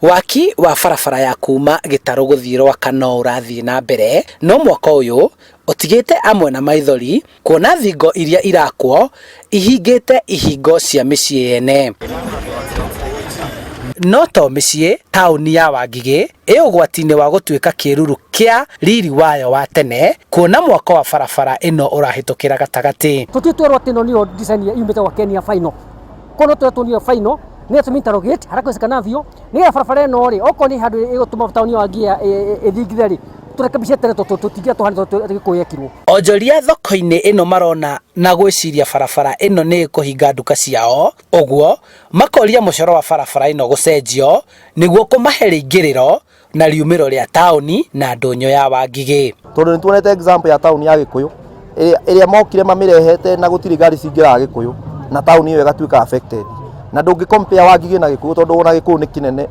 Waki wa barabara ya kuma Gĩtarũ gũthiĩ Rwaka no ũrathiĩ na mbere, no mwaka ũyũ ũtigĩte amwe na maithori kuona thingo iria irakwo ihingĩte ihingo cia mĩciĩ yene. No to mĩciĩ, taũni ya Wangigĩ ĩ ũgwati-inĩ wa gũtuĩka kĩruru kĩa riri wayo wa tene kuona mwaka wa barabara ĩno ũrahĩtũkĩra gatagatĩ. Tũtitwerwo atĩ ĩno nĩyo design yumĩte gwa Kenya final. Kono twetwo final nĩ tũmĩtaro gate harako cikana vio nĩ barabara ĩno rĩ okorwo nĩ handũ ĩgũtũma taũni ya Wangigĩ ĩthingithe rĩ tũrekebishe tere tũtigia tũhana tũgĩkũyekirwo. Onjoria thoko-inĩ ĩno marona na gwĩciria barabara ĩno nĩ ĩkũhinga nduka ciao, ũguo makoria mũcoro wa barabara ĩno gũcenjio nĩguo kũmahe rĩingĩrĩro na riumĩro rĩa taũni na ndũnyũ ya Wangigĩ. Tondũ nĩ tuonete example ya taũni ya Gĩkũyũ ĩrĩa mokire mamĩrehete na gũtirĩ ngari cingĩraga Gĩkũyũ na taũni ĩyo ĩgatuĩka affected. Na ndũngĩ compare Wangigĩ na Gĩkũyũ tondũ ona Gĩkũyũ nĩ kĩnene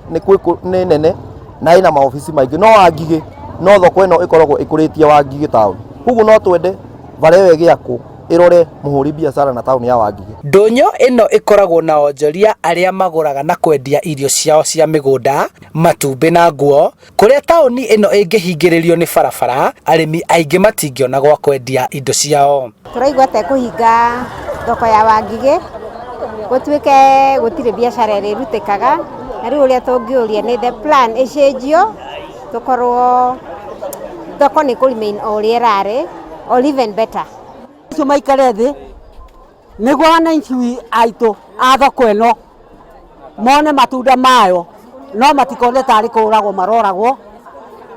nĩ nene na ĩna maobici maingĩ, no Wangigĩ no thoko ĩno ĩkoragwo ĩkũrĩtie Wangigĩ taũni. Ũguo no twende bara ĩyo ĩgĩakwo ĩrore mũhũri biacara na taũni ya Wangigĩ. Ndũnyũ ĩno ĩkoragwo na onjoria arĩa magũraga na kwendia irio ciao cia mĩgũnda, matumbĩ na nguo, kũrĩa taũni ĩno ĩngĩhingĩrĩrio nĩ barabara, arĩmi aingĩ matingĩona gwa kwendia indo ciao. Tũraigua ta kũhinga thoko ya Wangigĩ gũtuĩke gũtirĩ biacara ĩrĩa ĩrutĩkaga, na rĩu ũrĩa tũngĩũria nĩ the plan ĩcenjio tũkorwo thoko nĩ kũ-remain o ũrĩa ĩrarĩ or even better. Acio maikare thĩ nĩguo wananchi aitũ a thoko ĩno mone matunda mayo no matikone tarĩ kũragwo maroragwo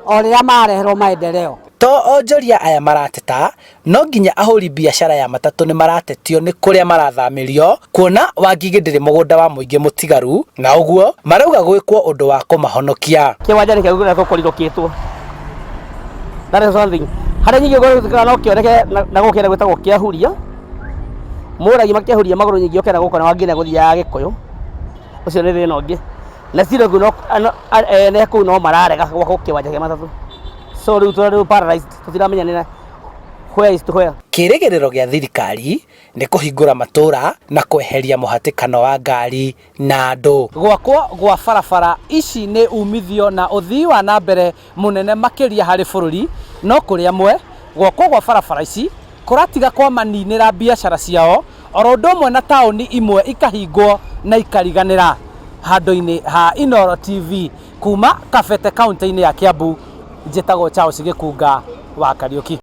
o rĩrĩa mareherwo maendeleo. To onjoria aya marateta, no nginya ahũri biacara ya matatũ nĩ maratetio nĩ kũrĩa marathamĩrio kuona Wangigĩ ndĩrĩ mũgũnda wa mũingĩ mũtigaru, na ũguo marauga gwĩkwo ũndũ wa kũmahonokia. Kĩwanja nĩ kĩagũrĩra gũkorirũkĩtwo. That is one thing. Harĩa nyingĩ gũkorwo no kĩoneke na gũkĩra gwĩtagwo kĩahuria. Mũragi makĩahuria magũrũ nyingĩ okena gũkona Wangigĩ gũthiaga Gĩkũyũ. Ũcio nĩ thĩna ũngĩ. Na sire kuno ne kũu no mararega gwakwo kĩwanja kĩa matatũ. So rĩu tũrĩ paralyzed tũtiramenya nĩ where is to where. Kĩrĩgĩrĩro gĩa thirikari nĩ kũhingũra matũũra na kweheria mũhatĩkano wa ngari na andũ. Gwakwo gwa barabara ici nĩ umithio na ũthii wa na mbere mũnene makĩria harĩ bũrũri, no kũrĩ amwe gwakwo gwa barabara ici kũratiga kwa maninĩra biacara ciao oro ũndũ ũmwe na taũni imwe ikahingwo na ikariganĩra. Handũ-inĩ ha Inooro TV kuma Kabete kaunti-inĩ ya Kiambu, njĩtagwo Charles Gĩkunga wa Kariũki.